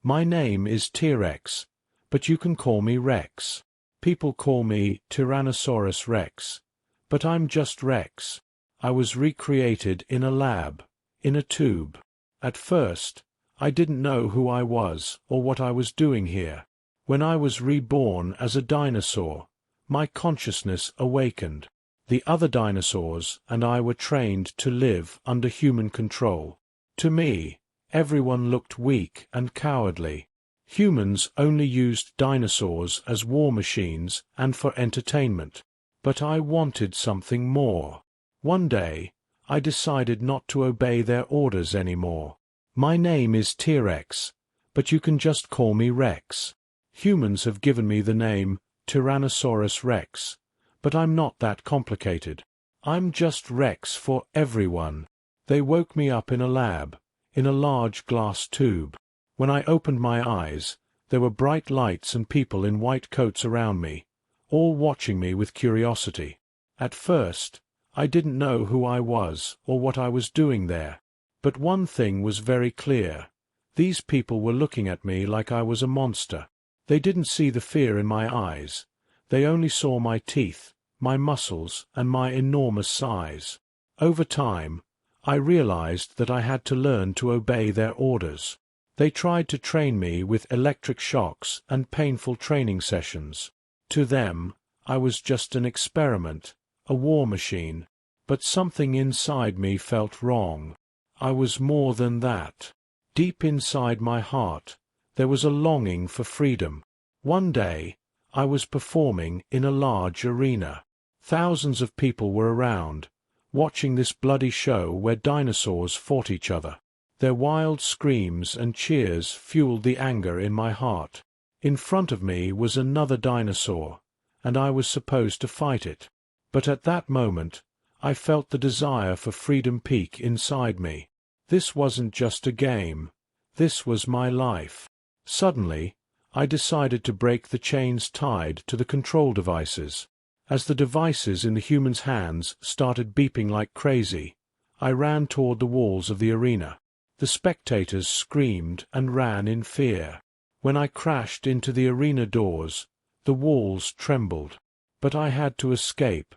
My name is T-Rex, but you can call me Rex. People call me Tyrannosaurus Rex, but I'm just Rex. I was recreated in a lab, in a tube. At first, I didn't know who I was or what I was doing here. When I was reborn as a dinosaur, my consciousness awakened. The other dinosaurs and I were trained to live under human control. To me, everyone looked weak and cowardly. Humans only used dinosaurs as war machines and for entertainment. But I wanted something more. One day, I decided not to obey their orders anymore. My name is T-Rex, but you can just call me Rex. Humans have given me the name Tyrannosaurus Rex, but I'm not that complicated. I'm just Rex for everyone. They woke me up in a lab, in a large glass tube. When I opened my eyes, there were bright lights and people in white coats around me, all watching me with curiosity. At first, I didn't know who I was or what I was doing there. But one thing was very clear. These people were looking at me like I was a monster. They didn't see the fear in my eyes. They only saw my teeth, my muscles, and my enormous size. Over time, I realized that I had to learn to obey their orders. They tried to train me with electric shocks and painful training sessions. To them, I was just an experiment, a war machine. But something inside me felt wrong. I was more than that. Deep inside my heart, there was a longing for freedom. One day, I was performing in a large arena. Thousands of people were around, watching this bloody show where dinosaurs fought each other. Their wild screams and cheers fueled the anger in my heart. In front of me was another dinosaur, and I was supposed to fight it. But at that moment, I felt the desire for freedom peak inside me. This wasn't just a game. This was my life. Suddenly, I decided to break the chains tied to the control devices. As the devices in the human's hands started beeping like crazy, I ran toward the walls of the arena. The spectators screamed and ran in fear. When I crashed into the arena doors, the walls trembled. But I had to escape.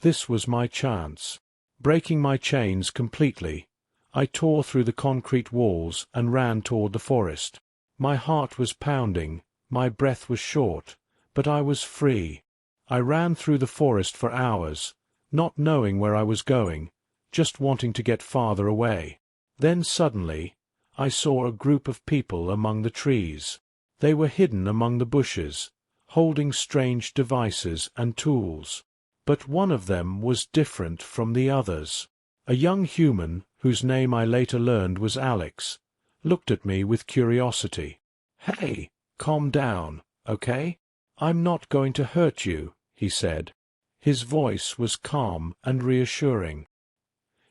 This was my chance. Breaking my chains completely, I tore through the concrete walls and ran toward the forest. My heart was pounding, my breath was short, but I was free. I ran through the forest for hours, not knowing where I was going, just wanting to get farther away. Then suddenly, I saw a group of people among the trees. They were hidden among the bushes, holding strange devices and tools. But one of them was different from the others. A young human, whose name I later learned was Alex, looked at me with curiosity. "Hey, calm down, okay? I'm not going to hurt you," he said. His voice was calm and reassuring.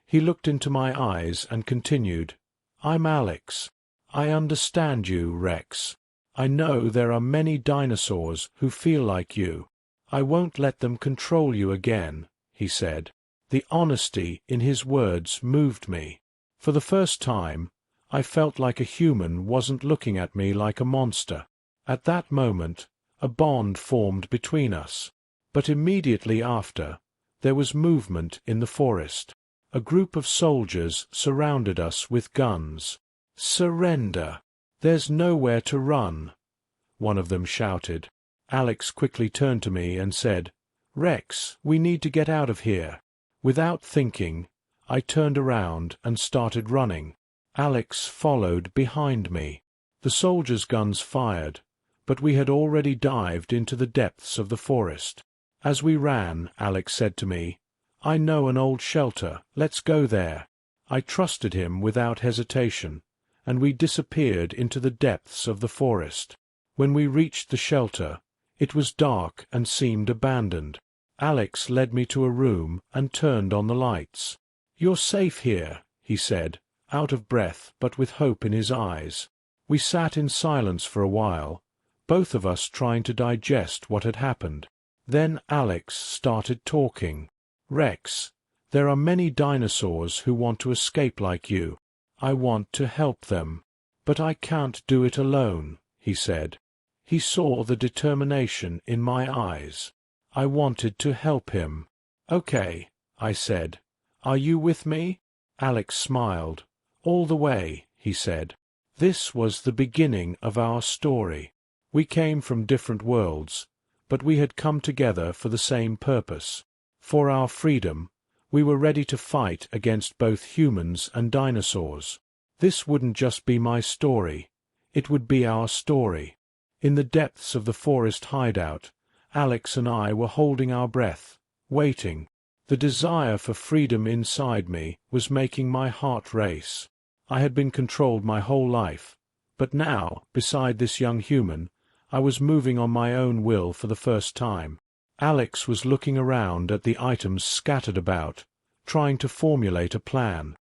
He looked into my eyes and continued, "I'm Alex. I understand you, Rex. I know there are many dinosaurs who feel like you. I won't let them control you again," he said. The honesty in his words moved me. For the first time, I felt like a human wasn't looking at me like a monster. At that moment, a bond formed between us. But immediately after, there was movement in the forest. A group of soldiers surrounded us with guns. "Surrender! There's nowhere to run," one of them shouted. Alex quickly turned to me and said, "Rex, we need to get out of here." Without thinking, I turned around and started running. Alex followed behind me. The soldiers' guns fired, but we had already dived into the depths of the forest. As we ran, Alex said to me, "I know an old shelter, let's go there." I trusted him without hesitation, and we disappeared into the depths of the forest. When we reached the shelter, it was dark and seemed abandoned. Alex led me to a room and turned on the lights. "You're safe here," he said, out of breath but with hope in his eyes. We sat in silence for a while, both of us trying to digest what had happened. Then Alex started talking. "Rex, there are many dinosaurs who want to escape like you. I want to help them. "But I can't do it alone," he said. He saw the determination in my eyes. I wanted to help him. "Okay," I said. "Are you with me?" Alex smiled. "All the way," he said. This was the beginning of our story. We came from different worlds, but we had come together for the same purpose. For our freedom, we were ready to fight against both humans and dinosaurs. This wouldn't just be my story, it would be our story. In the depths of the forest hideout, Alex and I were holding our breath, waiting. The desire for freedom inside me was making my heart race. I had been controlled my whole life, but now, beside this young human, I was moving on my own will for the first time. Alex was looking around at the items scattered about, trying to formulate a plan.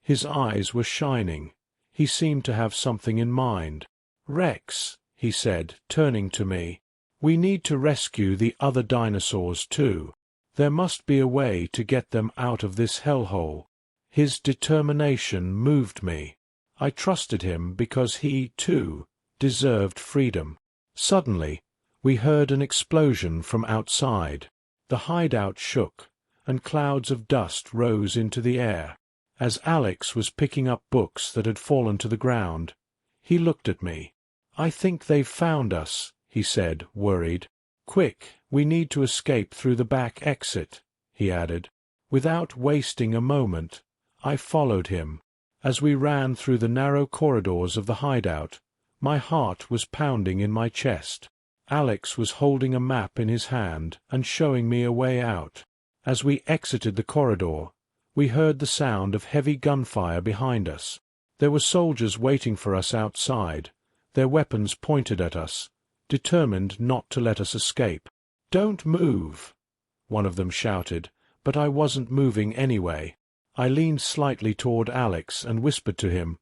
His eyes were shining. He seemed to have something in mind. "Rex," he said, turning to me, "we need to rescue the other dinosaurs too. There must be a way to get them out of this hellhole." His determination moved me. I trusted him because he, too, deserved freedom. Suddenly, we heard an explosion from outside. The hideout shook, and clouds of dust rose into the air. As Alex was picking up books that had fallen to the ground, he looked at me. "I think they've found us," he said, worried. "Quick, we need to escape through the back exit," he added. Without wasting a moment, I followed him. As we ran through the narrow corridors of the hideout, my heart was pounding in my chest. Alex was holding a map in his hand and showing me a way out. As we exited the corridor, we heard the sound of heavy gunfire behind us. There were soldiers waiting for us outside, their weapons pointed at us, determined not to let us escape. "Don't move," one of them shouted, but I wasn't moving anyway. I leaned slightly toward Alex and whispered to him,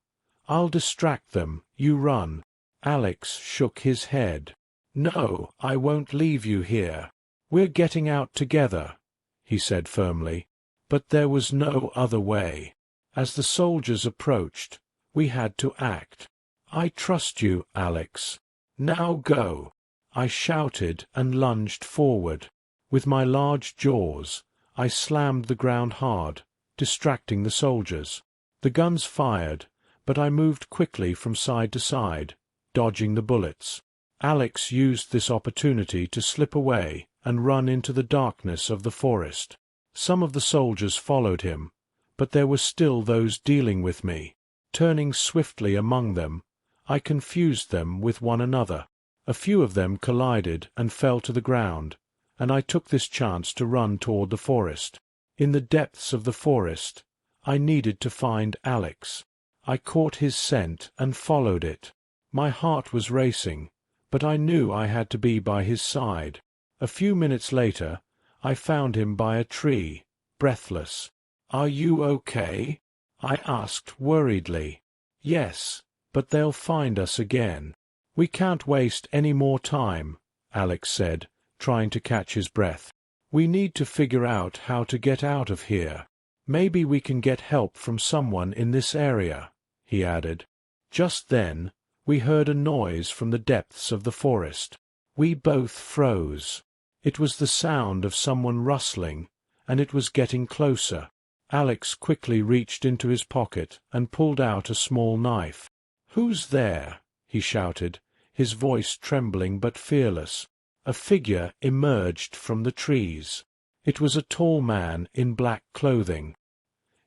"I'll distract them, you run." Alex shook his head. "No, I won't leave you here. We're getting out together," he said firmly. But there was no other way. As the soldiers approached, we had to act. "I trust you, Alex. Now go." I shouted and lunged forward. With my large jaws, I slammed the ground hard, distracting the soldiers. The guns fired, but I moved quickly from side to side, dodging the bullets. Alex used this opportunity to slip away and run into the darkness of the forest. Some of the soldiers followed him, but there were still those dealing with me. Turning swiftly among them, I confused them with one another. A few of them collided and fell to the ground, and I took this chance to run toward the forest. In the depths of the forest, I needed to find Alex. I caught his scent and followed it. My heart was racing, but I knew I had to be by his side. A few minutes later, I found him by a tree, breathless. "Are you okay?" I asked worriedly. "Yes, but they'll find us again." "We can't waste any more time," Alex said, trying to catch his breath. "We need to figure out how to get out of here. Maybe we can get help from someone in this area," he added. Just then, we heard a noise from the depths of the forest. We both froze. It was the sound of someone rustling, and it was getting closer. Alex quickly reached into his pocket and pulled out a small knife. "Who's there?" he shouted, his voice trembling but fearless. A figure emerged from the trees. It was a tall man in black clothing.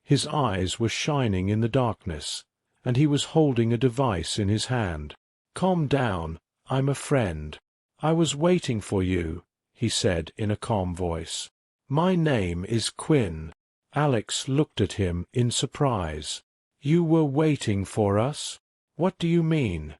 His eyes were shining in the darkness, and he was holding a device in his hand. "Calm down, I'm a friend. I was waiting for you," he said in a calm voice. "My name is Quinn." Alex looked at him in surprise. "You were waiting for us? What do you mean?"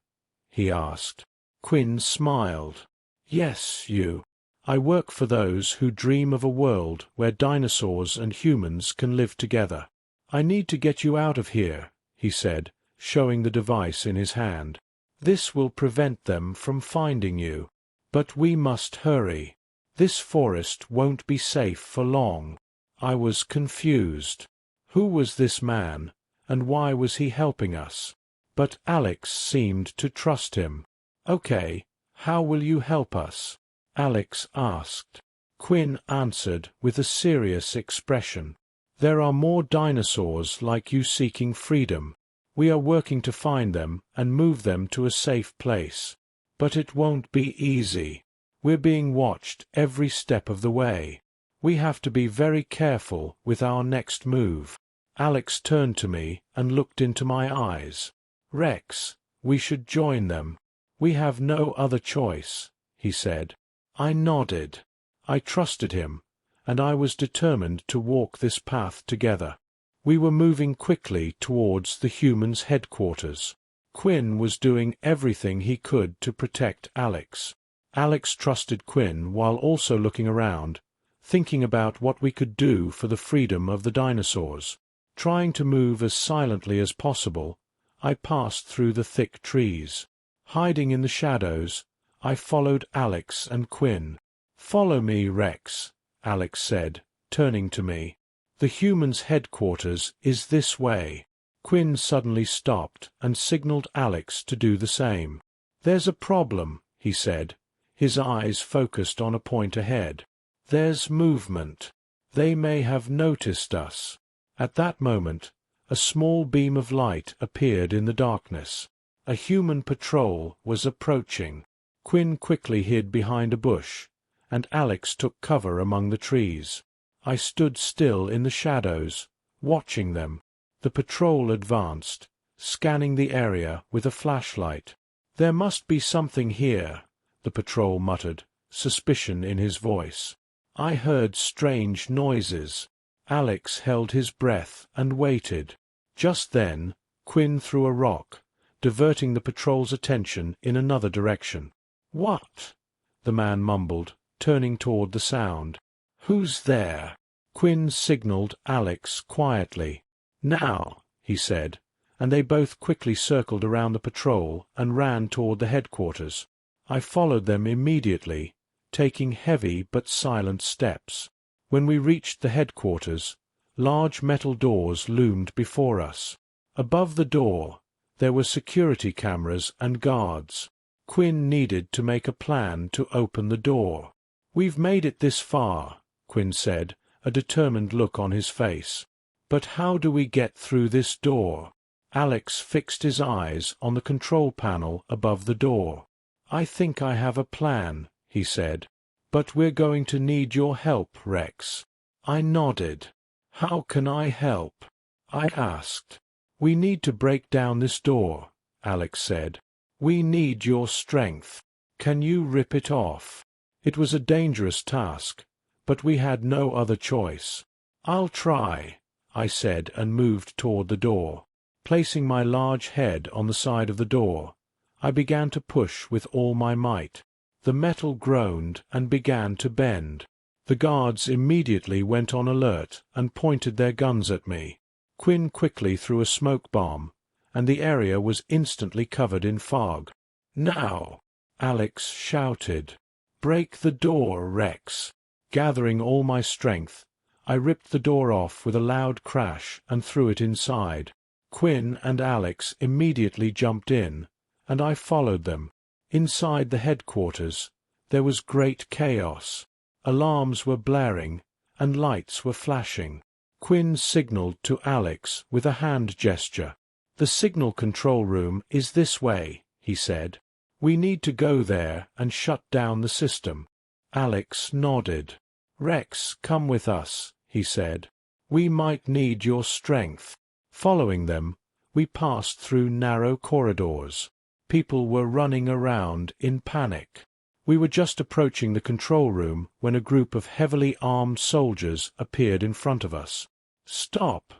he asked. Quinn smiled. "Yes, you. I work for those who dream of a world where dinosaurs and humans can live together. I need to get you out of here," he said, showing the device in his hand. "This will prevent them from finding you. But we must hurry. This forest won't be safe for long." I was confused. Who was this man, and why was he helping us? but Alex seemed to trust him. "Okay, how will you help us?" Alex asked. Quinn answered with a serious expression. "There are more dinosaurs like you seeking freedom. We are working to find them and move them to a safe place. But it won't be easy. We're being watched every step of the way. We have to be very careful with our next move." Alex turned to me and looked into my eyes. "Rex, we should join them. We have no other choice," he said. I nodded. I trusted him, and I was determined to walk this path together. We were moving quickly towards the humans' headquarters. Quinn was doing everything he could to protect Alex. Alex trusted Quinn while also looking around, thinking about what we could do for the freedom of the dinosaurs. Trying to move as silently as possible, I passed through the thick trees. Hiding in the shadows, I followed Alex and Quinn. "Follow me, Rex," Alex said, turning to me. "The humans' headquarters is this way." Quinn suddenly stopped and signaled Alex to do the same. "There's a problem," he said, his eyes focused on a point ahead. "There's movement. They may have noticed us." At that moment, a small beam of light appeared in the darkness. A human patrol was approaching. Quinn quickly hid behind a bush, and Alex took cover among the trees. I stood still in the shadows, watching them. The patrol advanced, scanning the area with a flashlight. "There must be something here," the patrol muttered, suspicion in his voice. I heard strange noises. Alex held his breath and waited. Just then, Quinn threw a rock, diverting the patrol's attention in another direction. "What?" the man mumbled, turning toward the sound. "Who's there?" Quinn signaled Alex quietly. "Now," he said, and they both quickly circled around the patrol and ran toward the headquarters. I followed them immediately, taking heavy but silent steps. When we reached the headquarters, large metal doors loomed before us. Above the door, there were security cameras and guards. Quinn needed to make a plan to open the door. "We've made it this far," Quinn said, a determined look on his face. "But how do we get through this door?" Alex fixed his eyes on the control panel above the door. "I think I have a plan," he said. "But we're going to need your help, Rex." I nodded. "How can I help?" I asked. "We need to break down this door," Alex said. "We need your strength. Can you rip it off?" It was a dangerous task, but we had no other choice. "I'll try," I said, and moved toward the door. Placing my large head on the side of the door, I began to push with all my might. The metal groaned and began to bend. The guards immediately went on alert and pointed their guns at me. Quinn quickly threw a smoke bomb, and the area was instantly covered in fog. "Now!" Alex shouted. "Break the door, Rex." Gathering all my strength, I ripped the door off with a loud crash and threw it inside. Quinn and Alex immediately jumped in, and I followed them. Inside the headquarters, there was great chaos. Alarms were blaring, and lights were flashing. Quinn signaled to Alex with a hand gesture. "The signal control room is this way," he said. "We need to go there and shut down the system." Alex nodded. "Rex, come with us," he said. "We might need your strength." Following them, we passed through narrow corridors. People were running around in panic. We were just approaching the control room when a group of heavily armed soldiers appeared in front of us. "Stop!"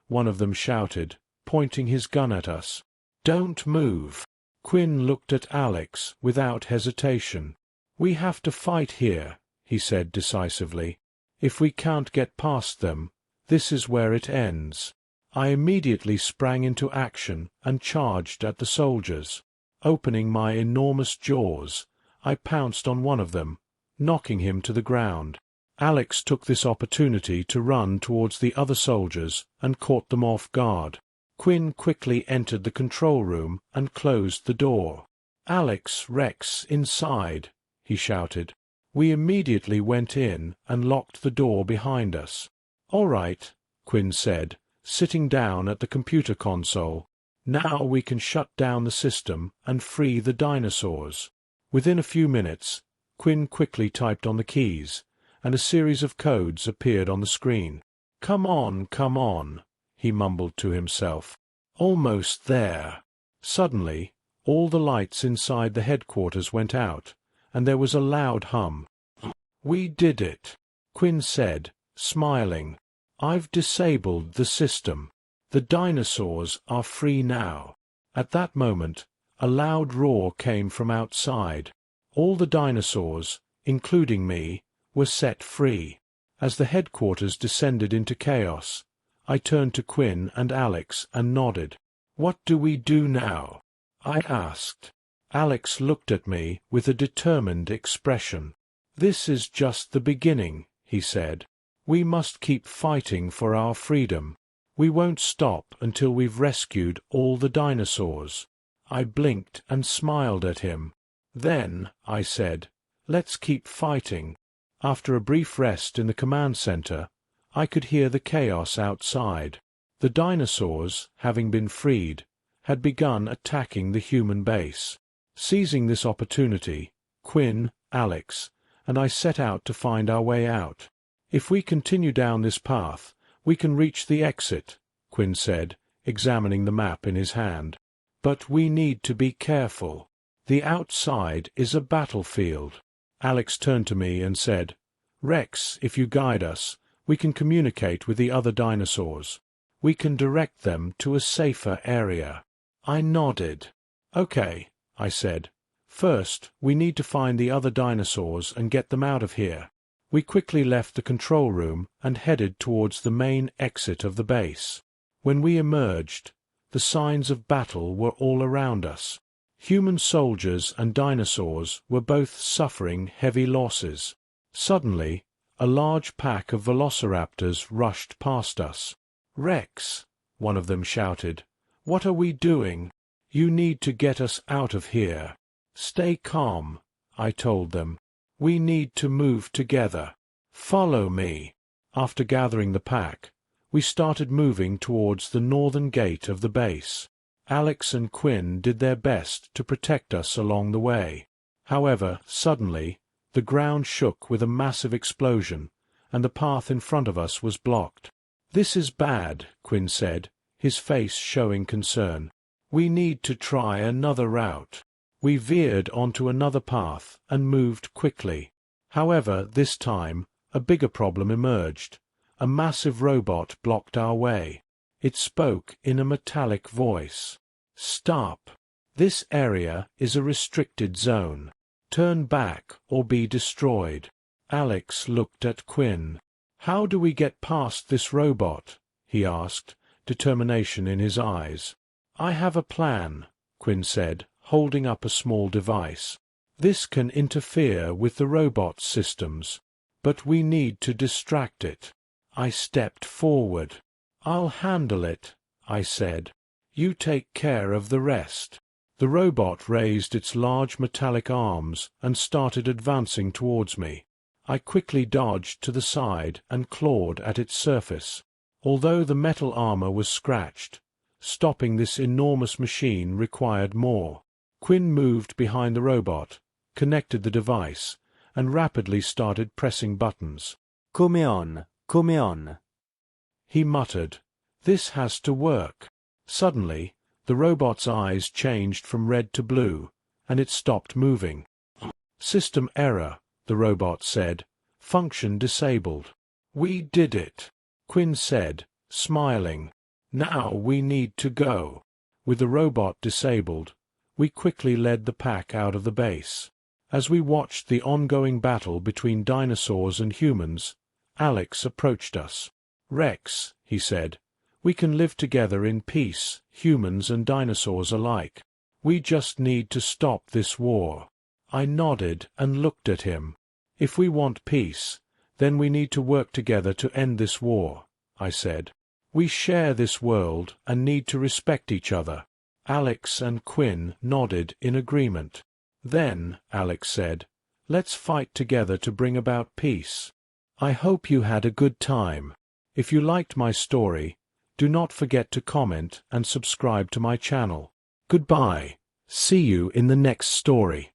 one of them shouted, pointing his gun at us. "Don't move." Quinn looked at Alex without hesitation. "We have to fight here," he said decisively. "If we can't get past them, this is where it ends." I immediately sprang into action and charged at the soldiers. Opening my enormous jaws, I pounced on one of them, knocking him to the ground. Alex took this opportunity to run towards the other soldiers and caught them off guard. Quinn quickly entered the control room and closed the door. "Alex, Rex, inside," he shouted. We immediately went in and locked the door behind us. "All right," Quinn said, sitting down at the computer console. "Now we can shut down the system and free the dinosaurs." Within a few minutes, Quinn quickly typed on the keys, and a series of codes appeared on the screen. Come on," he mumbled to himself. "Almost there." Suddenly, all the lights inside the headquarters went out, and there was a loud hum. "We did it," Quinn said, smiling. "I've disabled the system. The dinosaurs are free now." At that moment, a loud roar came from outside. All the dinosaurs, including me, were set free. As the headquarters descended into chaos, I turned to Quinn and Alex and nodded. "What do we do now?" I asked. Alex looked at me with a determined expression. "This is just the beginning," he said. "We must keep fighting for our freedom. We won't stop until we've rescued all the dinosaurs." I blinked and smiled at him. "Then," I said, "let's keep fighting." After a brief rest in the command center, I could hear the chaos outside. The dinosaurs, having been freed, had begun attacking the human base. Seizing this opportunity, Quinn, Alex, and I set out to find our way out. "If we continue down this path, we can reach the exit," Quinn said, examining the map in his hand. "But we need to be careful. The outside is a battlefield." Alex turned to me and said, "Rex, if you guide us, we can communicate with the other dinosaurs. We can direct them to a safer area." I nodded. "Okay," I said. "First, we need to find the other dinosaurs and get them out of here." We quickly left the control room and headed towards the main exit of the base. When we emerged, the signs of battle were all around us. Human soldiers and dinosaurs were both suffering heavy losses. Suddenly, a large pack of velociraptors rushed past us. "Rex," one of them shouted, "what are we doing? You need to get us out of here." "Stay calm," I told them. "We need to move together. Follow me." After gathering the pack, we started moving towards the northern gate of the base. Alex and Quinn did their best to protect us along the way. However, suddenly, the ground shook with a massive explosion, and the path in front of us was blocked. "This is bad," Quinn said, his face showing concern. "We need to try another route." We veered onto another path and moved quickly. However, this time, a bigger problem emerged. A massive robot blocked our way. It spoke in a metallic voice. "Stop. This area is a restricted zone. Turn back or be destroyed." Alex looked at Quinn. "How do we get past this robot?" he asked, determination in his eyes. "I have a plan," Quinn said, holding up a small device. "This can interfere with the robot's systems, but we need to distract it." I stepped forward. "I'll handle it," I said. "You take care of the rest." The robot raised its large metallic arms and started advancing towards me. I quickly dodged to the side and clawed at its surface. Although the metal armor was scratched, stopping this enormous machine required more. Quinn moved behind the robot, connected the device, and rapidly started pressing buttons. Come on," he muttered. "This has to work." Suddenly, the robot's eyes changed from red to blue, and it stopped moving. "System error," the robot said. "Function disabled." "We did it," Quinn said, smiling. "Now we need to go." With the robot disabled, we quickly led the pack out of the base. As we watched the ongoing battle between dinosaurs and humans, Alex approached us. "Rex," he said, "we can live together in peace, humans and dinosaurs alike. We just need to stop this war." I nodded and looked at him. "If we want peace, then we need to work together to end this war," I said. We share this world and need to respect each other." Alex and Quinn nodded in agreement. Then, Alex said, "Let's fight together to bring about peace." I hope you had a good time. If you liked my story, do not forget to comment and subscribe to my channel. Goodbye. See you in the next story.